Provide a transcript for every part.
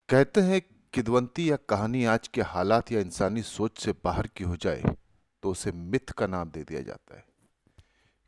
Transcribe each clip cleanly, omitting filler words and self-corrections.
कहते हैं किद्वंती या कहानी आज के हालात या इंसानी सोच से बाहर की हो जाए तो उसे मिथ का नाम दे दिया जाता है।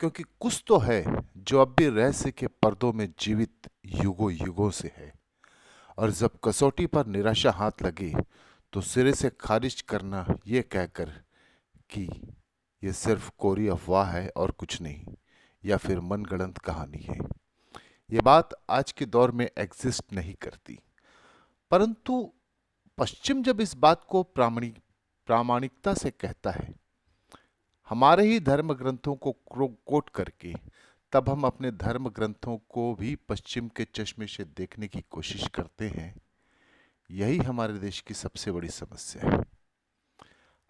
क्योंकि कुछ तो है जो अब भी रहस्य के पर्दों में जीवित युगों युगों से है, और जब कसौटी पर निराशा हाथ लगे तो सिरे से खारिज करना यह कहकर कि यह सिर्फ कोरी अफवाह है और कुछ नहीं, या फिर मनगढ़ंत कहानी है। ये बात आज के दौर में एग्जिस्ट नहीं करती। परंतु पश्चिम जब इस बात को प्रामाणिकता से कहता है, हमारे ही धर्म ग्रंथों को कोट करके, तब हम अपने धर्म ग्रंथों को भी पश्चिम के चश्मे से देखने की कोशिश करते हैं। यही हमारे देश की सबसे बड़ी समस्या है।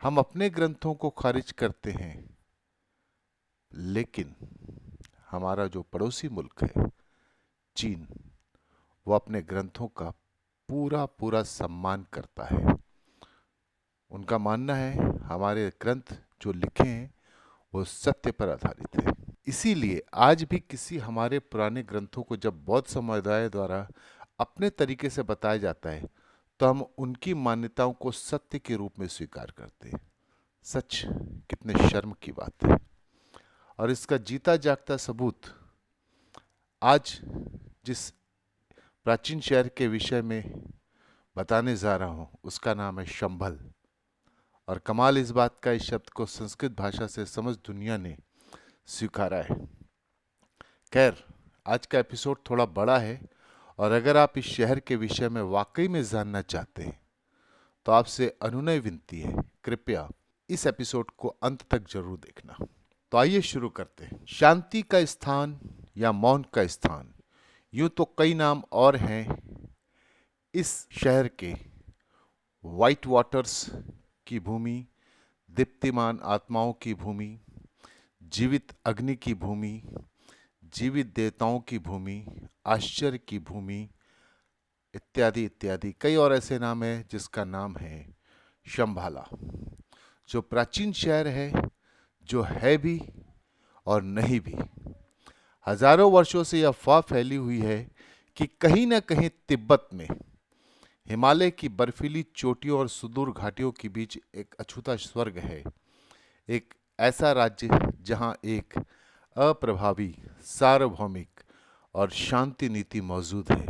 हम अपने ग्रंथों को खारिज करते हैं, लेकिन हमारा जो पड़ोसी मुल्क है चीन, वो अपने ग्रंथों का पूरा पूरा सम्मान करता है। उनका मानना है हमारे ग्रंथ जो लिखे हैं वो सत्य पर आधारित है। इसीलिए आज भी किसी हमारे पुराने ग्रंथों को जब बौद्ध समुदाय द्वारा अपने तरीके से बताया जाता है तो हम उनकी मान्यताओं को सत्य के रूप में स्वीकार करते हैं। सच कितने शर्म की बात है। और इसका जीता जागता सबूत आज जिस प्राचीन शहर के विषय में बताने जा रहा हूं उसका नाम है शंभल। और कमाल इस बात का, इस शब्द को संस्कृत भाषा से समझ दुनिया ने स्वीकारा है। खैर, आज का एपिसोड थोड़ा बड़ा है, और अगर आप इस शहर के विषय में वाकई में जानना चाहते हैं तो आपसे अनुनय विनती है, कृपया इस एपिसोड को अंत तक जरूर देखना। तो आइए शुरू करते हैं। शांति का स्थान या मौन का स्थान, यूं तो कई नाम और हैं इस शहर के। व्हाइट वाटर्स की भूमि, दीप्तिमान आत्माओं की भूमि, जीवित अग्नि की भूमि, जीवित देवताओं की भूमि, आश्चर्य की भूमि, इत्यादि इत्यादि कई और ऐसे नाम है जिसका नाम है शंभाला। जो प्राचीन शहर है, जो है भी और नहीं भी। हजारों वर्षों से यह अफवाह फैली हुई है कि कहीं न कहीं तिब्बत में, हिमालय की बर्फीली चोटियों और सुदूर घाटियों के बीच एक अछूता स्वर्ग है। एक ऐसा राज्य जहां एक अप्रभावी, सार्वभौमिक और शांति नीति मौजूद है।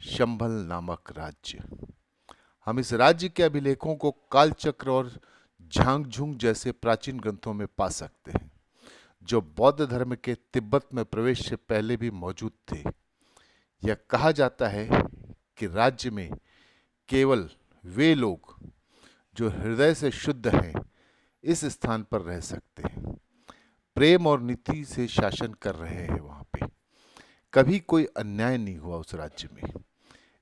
शंभल नामक राज्य। हम इस राज्य के अभिलेखों को कालचक्र और झांगझुंग जैसे प्राचीन ग्रंथों में पा सकते हैं, जो बौद्ध धर्म के तिब्बत में प्रवेश से पहले भी मौजूद थे। यह कहा जाता है कि राज्य में केवल वे लोग जो हृदय से शुद्ध हैं इस स्थान पर रह सकते हैं। प्रेम और नीति से शासन कर रहे हैं वहां पे। कभी कोई अन्याय नहीं हुआ उस राज्य में।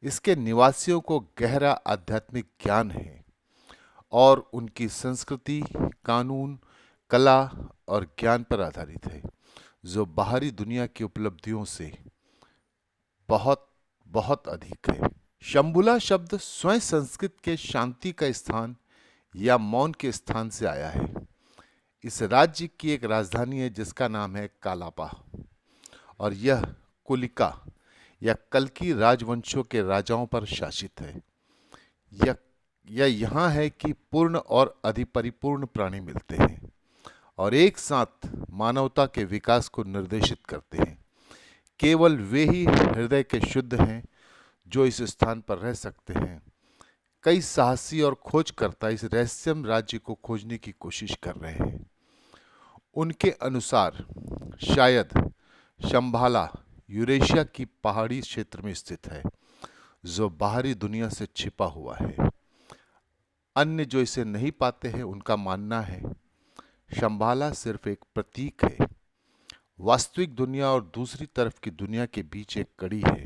इसके निवासियों को गहरा आध्यात्मिक ज्ञान है, और उनकी संस्कृति, कानून, कला और ज्ञान पर आधारित है, जो बाहरी दुनिया की उपलब्धियों से बहुत बहुत अधिक है। शंभुला शब्द स्वयं संस्कृत के शांति का स्थान या मौन के स्थान से आया है। इस राज्य की एक राजधानी है जिसका नाम है कालापा, और यह कुलिका या कल्की राजवंशों के राजाओं पर शासित है। यह यह यहाँ है कि पूर्ण और अधिपरिपूर्ण प्राणी मिलते हैं और एक साथ मानवता के विकास को निर्देशित करते हैं। केवल वे ही हृदय के शुद्ध हैं जो इस स्थान पर रह सकते हैं। कई साहसी और खोजकर्ता इस रहस्यमय राज्य को खोजने की कोशिश कर रहे हैं। उनके अनुसार शायद शंभाला यूरेशिया की पहाड़ी क्षेत्र में स्थित है, जो बाहरी दुनिया से छिपा हुआ है। अन्य जो इसे नहीं पाते हैं उनका मानना है शंभाला सिर्फ एक प्रतीक है, वास्तविक दुनिया और दूसरी तरफ की दुनिया के बीच एक कड़ी है।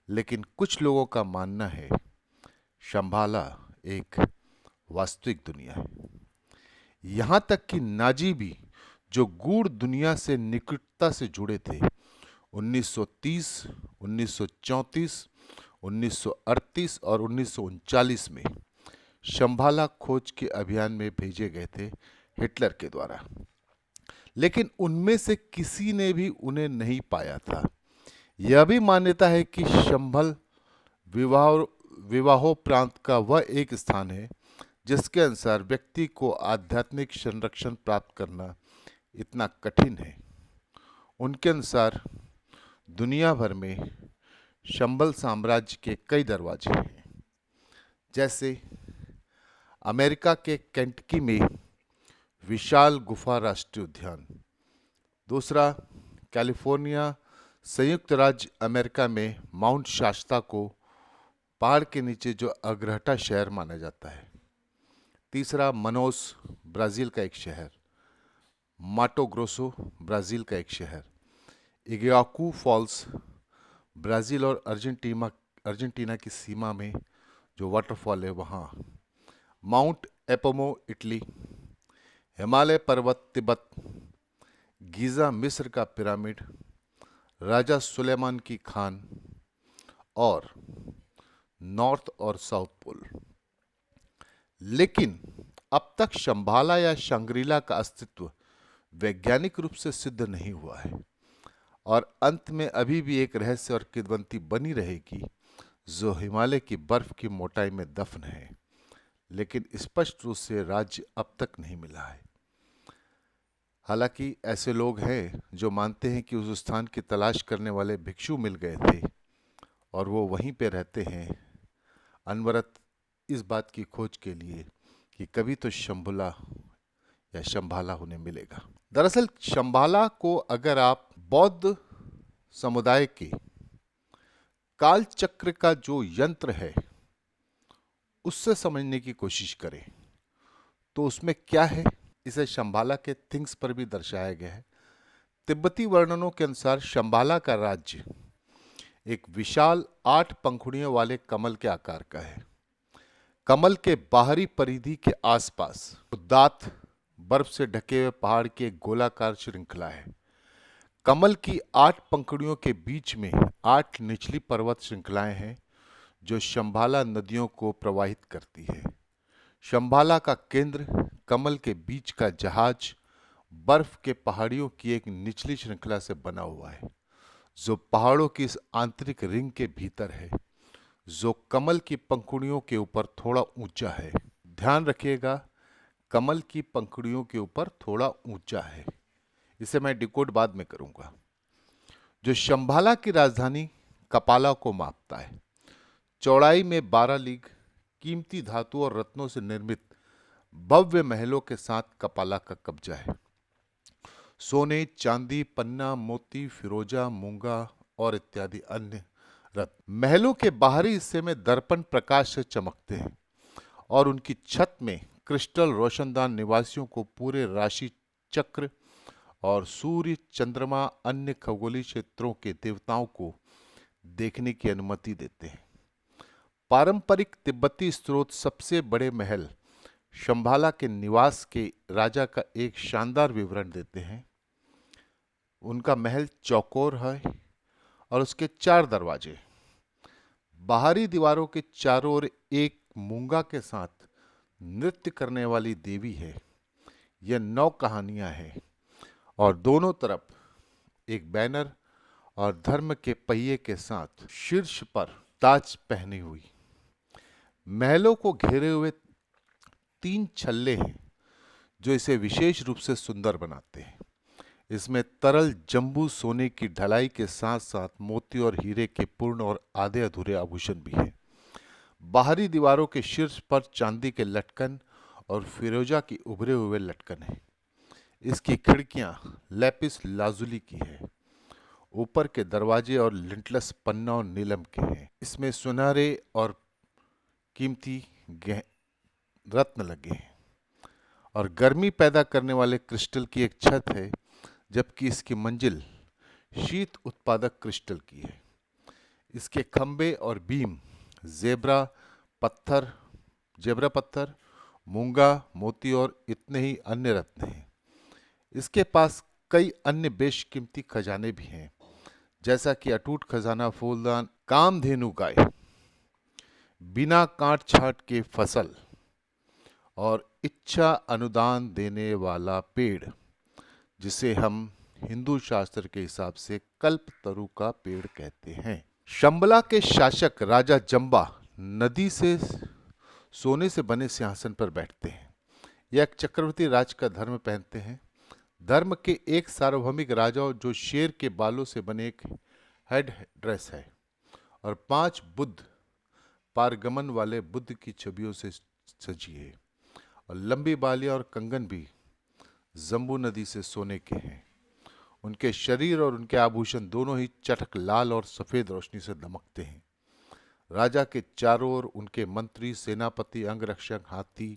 लेकिन कुछ लोगों का मानना है शंभाला एक वास्तविक दुनिया है। यहां तक कि नाजी भी, जो गूढ़ दुनिया से निकटता से जुड़े थे, 1930, 1934, 1938 और 1939 में शंभाला खोज के अभियान में भेजे गए थे हिटलर के द्वारा। लेकिन उनमें से किसी ने भी उन्हें नहीं पाया था। यह भी मान्यता है कि शंभल विवाह विवाहोपरांत का वह एक स्थान है जिसके अनुसार व्यक्ति को आध्यात्मिक संरक्षण प्राप्त करना इतना कठिन है। उनके अनुसार दुनिया भर में शंबल साम्राज्य के कई दरवाजे हैं, जैसे अमेरिका के केंटकी में विशाल गुफा राष्ट्रीय उद्यान, दूसरा कैलिफोर्निया संयुक्त राज्य अमेरिका में माउंट शास्ता को पहाड़ के नीचे जो अग्रहटा शहर माना जाता है, तीसरा मनोस ब्राज़ील का एक शहर, माटो ग्रोसो ब्राज़ील का एक शहर, इग्याकू फॉल्स ब्राज़ील और अर्जेंटीना की सीमा में जो वाटरफॉल है वहाँ, माउंट एपोमो इटली, हिमालय पर्वत तिब्बत, गीज़ा मिस्र का पिरामिड, राजा सुलेमान की खान और नॉर्थ और साउथ पोल। लेकिन अब तक शंबाला या शंग्रीला का अस्तित्व वैज्ञानिक रूप से सिद्ध नहीं हुआ है और अंत में अभी भी एक रहस्य और किंवदंती बनी रहेगी जो हिमालय की बर्फ की मोटाई में दफन है, लेकिन स्पष्ट रूप से राज्य अब तक नहीं मिला है। हालांकि ऐसे लोग हैं जो मानते हैं कि उस स्थान की तलाश करने वाले भिक्षु मिल गए थे और वो वहीं पे रहते हैं, अनवरत इस बात की खोज के लिए कि कभी तो शंभुला या शंभाला उन्हें मिलेगा। दरअसल शंभाला को अगर आप बौद्ध समुदाय के काल चक्र का जो यंत्र है उससे समझने की कोशिश करें तो उसमें क्या है, इसे शंभाला के थिंग्स पर भी दर्शाया गया है। तिब्बती वर्णनों के अनुसार शंभाला का राज्य एक विशाल 8 पंखुड़ियों वाले कमल के आकार का है। कमल के बाहरी परिधि के आसपास उदात बर्फ से ढके हुए पहाड़ की एक गोलाकार श्रृंखला है। कमल की 8 पंखुड़ियों के बीच में 8 निचली पर्वत श्रृंखलाएं हैं जो शंभाला नदियों को प्रवाहित करती है। शंभाला का केंद्र कमल के बीच का जहाज बर्फ के पहाड़ियों की एक निचली श्रृंखला से बना हुआ है जो पहाड़ों की इस आंतरिक रिंग के भीतर है, जो कमल की पंखुड़ियों के ऊपर थोड़ा ऊंचा है। ध्यान रखिएगा, कमल की पंखुड़ियों के ऊपर थोड़ा ऊंचा है। इसे मैं डिकोड बाद में करूंगा। जो शंभाला की राजधानी कपाला को मापता है। चौड़ाई में 12 लीग, कीमती धातु और रत्नों से निर्मित भव्य महलों के साथ कपाला का कब्जा है। सोने, चांदी, पन्ना, मोती, फिरोजा, मूंगा और इत्यादि अन्य रत्न महलों के बाहरी हिस्से में दर्पण प्रकाश से चमकते हैं और उनकी छत में क्रिस्टल रोशनदान निवासियों को पूरे राशि चक्र और सूर्य, चंद्रमा, अन्य खगोलीय क्षेत्रों के देवताओं को देखने की अनुमति देते हैं। पारंपरिक तिब्बती स्रोत सबसे बड़े महल शंभाला के निवास के राजा का एक शानदार विवरण देते हैं। उनका महल चौकोर है और उसके 4 दरवाजे। बाहरी दीवारों के चारों ओर एक मूंगा के साथ नृत्य करने वाली देवी है। यह 9 कहानियां हैं और दोनों तरफ एक बैनर और धर्म के पहिए के साथ शीर्ष पर ताज पहनी हुई। महलों को घेरे हुए 3 छल्ले हैं जो इसे विशेष रूप से सुंदर बनाते हैं। इसमें तरल जंबू सोने की ढलाई के साथ साथ मोती और हीरे के पूर्ण और आधे अधूरे आभूषण भी हैं। बाहरी दीवारों के शीर्ष पर चांदी के लटकन और फिरोजा की उभरे हुए लटकन हैं। इसकी खिड़कियां लैपिस लाजुली की है। ऊपर के दरवाजे और लिंटलस पन्ना और नीलम के हैं। इसमें सुनहरे और कीमती रत्न लगे हैं और गर्मी पैदा करने वाले क्रिस्टल की एक छत है, जबकि इसकी मंजिल शीत उत्पादक क्रिस्टल की है। इसके खंबे और बीम जेब्रा पत्थर, मूंगा, मोती और इतने ही अन्य रत्न हैं। इसके पास कई अन्य बेशकीमती खजाने भी हैं, जैसा कि अटूट खजाना फूलदान, कामधेनु गाय, बिना काट छाट के फसल और इच्छा अनुदान देने वाला पेड़, जिसे हम हिंदू शास्त्र के हिसाब से कल्पतरु का पेड़ कहते हैं। शंबला के शासक राजा जंबा नदी से सोने से बने सिंहासन पर बैठते हैं। यह एक चक्रवर्ती राज का धर्म पहनते हैं। धर्म के एक सार्वभौमिक राजा जो शेर के बालों से बने एक हेड ड्रेस है और 5 बुद्ध पारगमन वाले बुद्ध की छवियों से सजी है और लंबी बालियां और कंगन भी जम्बू नदी से सोने के हैं। उनके शरीर और उनके आभूषण दोनों ही चटक लाल और सफेद रोशनी से दमकते हैं। राजा के चारों ओर उनके मंत्री, सेनापति, अंगरक्षक, हाथी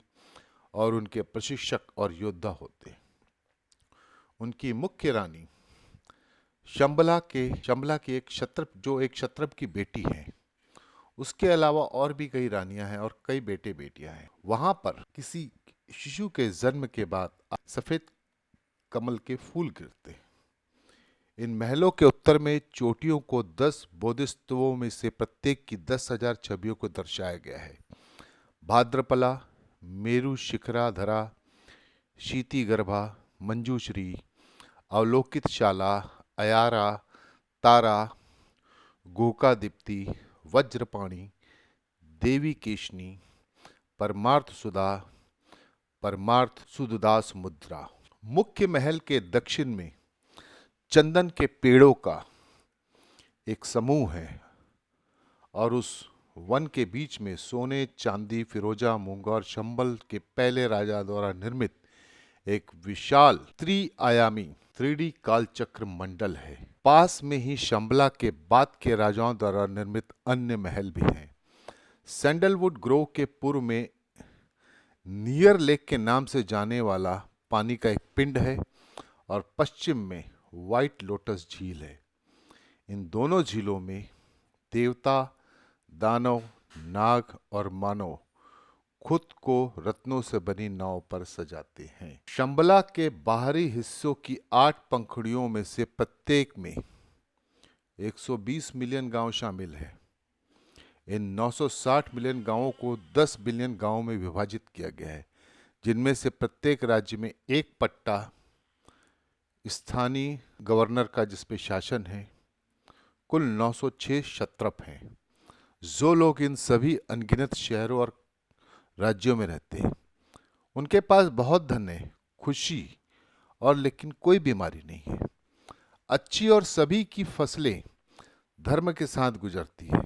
और उनके प्रशिक्षक और योद्धा होते हैं। उनकी मुख्य रानी शंबला की एक क्षत्रप की बेटी है। उसके अलावा और भी कई रानियां हैं और कई बेटे बेटियां हैं। वहां पर किसी शिशु के जन्म के बाद सफेद कमल के फूल गिरते हैं। इन महलों के उत्तर में चोटियों को 10 बोधिसत्वों में से प्रत्येक की 10,000 छवियों को दर्शाया गया है। भाद्रपला, मेरु शिखराधरा, शीतिगर्भा, मंजूश्री, अवलोकित शाला, अयारा, तारा, गोकादीप्ति, वज्रपाणी, देवी केशनी, परमार्थ सुधा, परमार्थ सुददास मुद्रा। मुख्य महल के दक्षिण में चंदन के पेड़ों का एक समूह है और उस वन के बीच में सोने, चांदी, फिरोजा, मूंगा और शंबल के पहले राजा द्वारा निर्मित एक विशाल त्रिआयामी 3D कालचक्र मंडल है। पास में ही शंबला के बाद के राजाओं द्वारा निर्मित अन्य महल भी हैं। सैंडलवुड ग्रोव के पूर्व में नियर लेक के नाम से जाने वाला पानी का एक पिंड है और पश्चिम में व्हाइट लोटस झील है। इन दोनों झीलों में देवता, दानव, नाग और मानव खुद को रत्नों से बनी नाव पर सजाते हैं। शंबला के बाहरी हिस्सों की 8 पंखुड़ियों में से प्रत्येक में 120 मिलियन गांव शामिल है। इन 960 मिलियन गांवों को 10 बिलियन गांवों में विभाजित किया गया है, जिनमें से प्रत्येक राज्य में एक पट्टा स्थानीय गवर्नर का जिस पे शासन है। कुल 906 क्षत्रप हैं। जो लोग इन सभी अनगिनत शहरों और राज्यों में रहते हैं, उनके पास बहुत धन है, खुशी और लेकिन कोई बीमारी नहीं है। अच्छी और सभी की फसलें धर्म के साथ गुजरती है।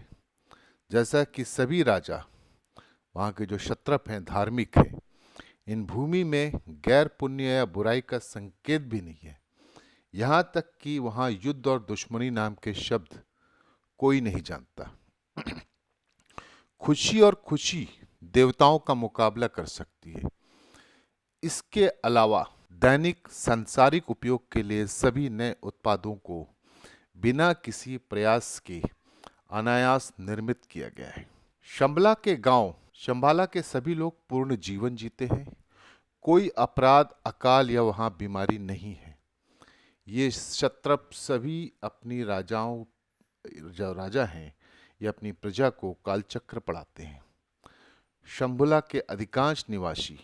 जैसा कि सभी राजा वहाँ के जो क्षत्रप हैं धार्मिक हैं। इन भूमि में गैर पुण्य या बुराई का संकेत भी नहीं है। यहाँ तक कि वहाँ युद्ध और दुश्मनी नाम के शब्द कोई नहीं जानता। खुशी और खुशी देवताओं का मुकाबला कर सकती है। इसके अलावा दैनिक सांसारिक उपयोग के लिए सभी नए उत्पादों को बिना किसी प्रयास के अनायास निर्मित किया गया है। शंबाला के सभी लोग पूर्ण जीवन जीते हैं। कोई अपराध, अकाल या वहां बीमारी नहीं है। ये क्षत्रप सभी अपनी जो राजा हैं, ये अपनी प्रजा को कालचक्र पढ़ाते हैं। शंबुला के अधिकांश निवासी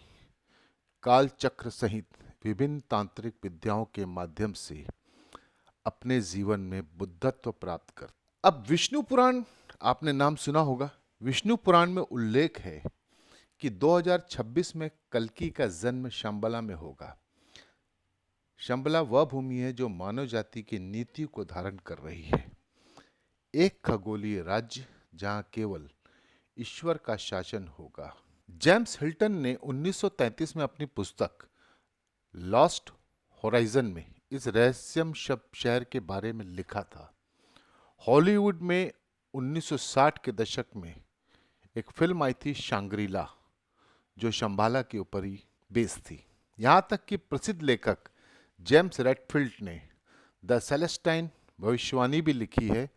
कालचक्र सहित विभिन्न तांत्रिक विद्याओं के माध्यम से अपने जीवन में बुद्धत्व प्राप्त कर। अब विष्णु पुराण आपने नाम सुना होगा। विष्णु पुराण में उल्लेख है कि 2026 में कल्कि का जन्म शंबला में होगा। शंबला वह भूमि है जो मानव जाति की नीति को धारण कर रही है। एक खगोलीय राज्य जहां केवल ईश्वर का शासन होगा। जेम्स हिल्टन ने 1933 में अपनी पुस्तक लॉस्ट होराइजन में इस रहस्यम शहर के बारे में लिखा था। हॉलीवुड में 1960 के दशक में एक फिल्म आई थी शांग्रीला, जो शंबाला के ऊपर ही बेस थी। यहाँ तक कि प्रसिद्ध लेखक जेम्स रेडफील्ड ने द सेलेस्टाइन भविष्यवाणी भी लिखी है,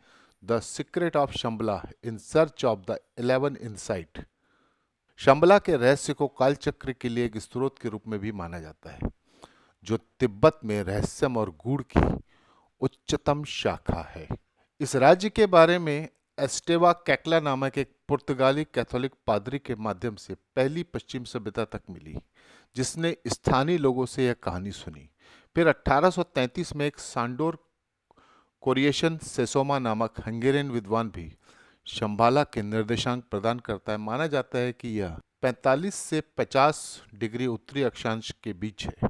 the secret of Shambhala in search of the 11 insight. Shambhala के रहस्य को कालचक्र के लिए एक स्रोत के रूप में भी माना जाता है, जो तिब्बत में रहस्यम और गूढ़ की उच्चतम शाखा है। इस राज्य के बारे में एस्टेवा कैकला नामक एक पुर्तगाली कैथोलिक पादरी के माध्यम से पहली पश्चिम सभ्यता तक मिली, जिसने स्थानीय लोगों से यह कहानी सुनी। फिर 1833 में एक सांडोर कोरिएशन सेसोमा नामक हंगेरियन विद्वान भी शंबाला के निर्देशांक प्रदान करता है। माना जाता है कि यह 45 से 50 डिग्री उत्तरी अक्षांश के बीच है।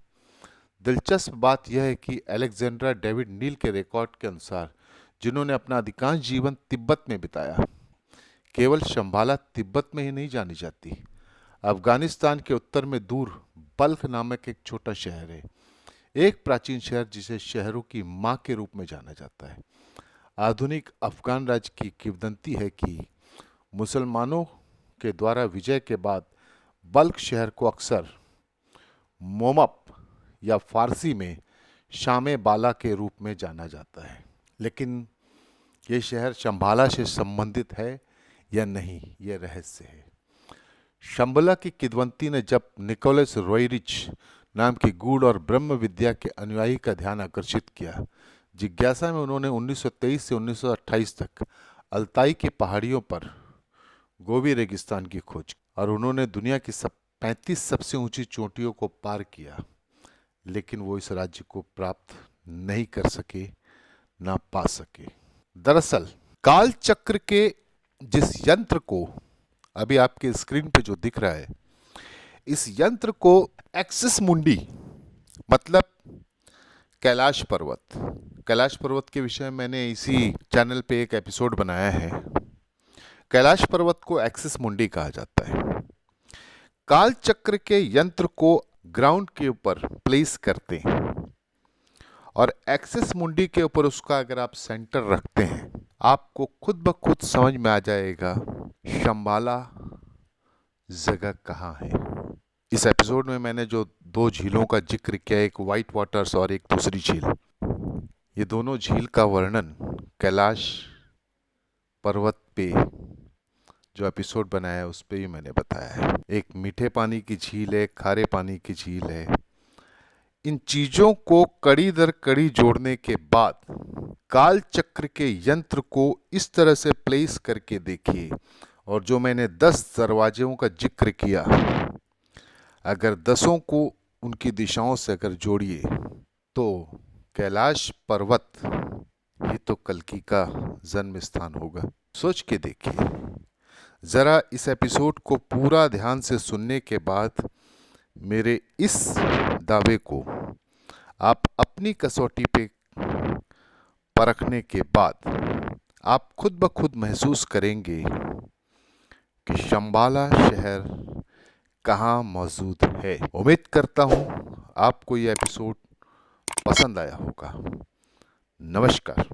दिलचस्प बात यह है कि अलेक्जेंड्रा डेविड नील के रिकॉर्ड के अनुसार, जिन्होंने अपना अधिकांश जीवन तिब्बत में बिताया, केवल शंबाला तिब्बत में ही नहीं जानी जाती। अफगानिस्तान के उत्तर में दूर बल्ख नामक एक छोटा शहर है, एक प्राचीन शहर जिसे शहरों की मां के रूप में जाना जाता है। आधुनिक अफगान राज्य की किंवदंती है कि मुसलमानों के द्वारा विजय के बाद बल्ख शहर को अक्सर मोमप या फारसी में शामे बाला के रूप में जाना जाता है। लेकिन ये शहर शंबाला से संबंधित है या नहीं, यह रहस्य है। शंबाला की किंवदंती ने जब निकोलस रोयरिच नाम की गूढ़ और ब्रह्म विद्या के अनुयायी का ध्यान आकर्षित किया। जिज्ञासा में उन्होंने 1923 से 1928 तक अल्ताई की पहाड़ियों पर गोबी रेगिस्तान की खोज और उन्होंने दुनिया की 35 सबसे ऊंची चोटियों को पार किया, लेकिन वो इस राज्य को प्राप्त नहीं कर सके, ना पा सके। दरअसल काल चक्र के जिस यंत्र को अभी आपके स्क्रीन पे जो दिख रहा है, इस यंत्र को एक्सिस मुंडी मतलब कैलाश पर्वत के विषय में मैंने इसी चैनल पे एक एपिसोड बनाया है। कैलाश पर्वत को एक्सिस मुंडी कहा जाता है। काल चक्र के यंत्र को ग्राउंड के ऊपर प्लेस करते हैं और एक्सिस मुंडी के ऊपर उसका अगर आप सेंटर रखते हैं, आपको खुद ब खुद समझ में आ जाएगा शंबाला जगह कहाँ है। इस एपिसोड में मैंने जो दो झीलों का जिक्र किया, एक वाइट वाटर्स और एक दूसरी झील, ये दोनों झील का वर्णन कैलाश पर्वत पे जो एपिसोड बनाया है उस पे ही मैंने बताया है। एक मीठे पानी की झील है, खारे पानी की झील है। इन चीजों को कड़ी दर कड़ी जोड़ने के बाद काल चक्र के यंत्र को इस तरह से प्लेस करके देखिए, और जो मैंने 10 दरवाजों का जिक्र किया, अगर 10 को उनकी दिशाओं से अगर जोड़िए तो कैलाश पर्वत ये तो कल्कि का जन्म स्थान होगा। सोच के देखिए जरा। इस एपिसोड को पूरा ध्यान से सुनने के बाद मेरे इस दावे को आप अपनी कसौटी पे परखने के बाद आप खुद ब खुद महसूस करेंगे कि शंबाला शहर कहाँ मौजूद है। उम्मीद करता हूँ आपको ये एपिसोड पसंद आया होगा। नमस्कार।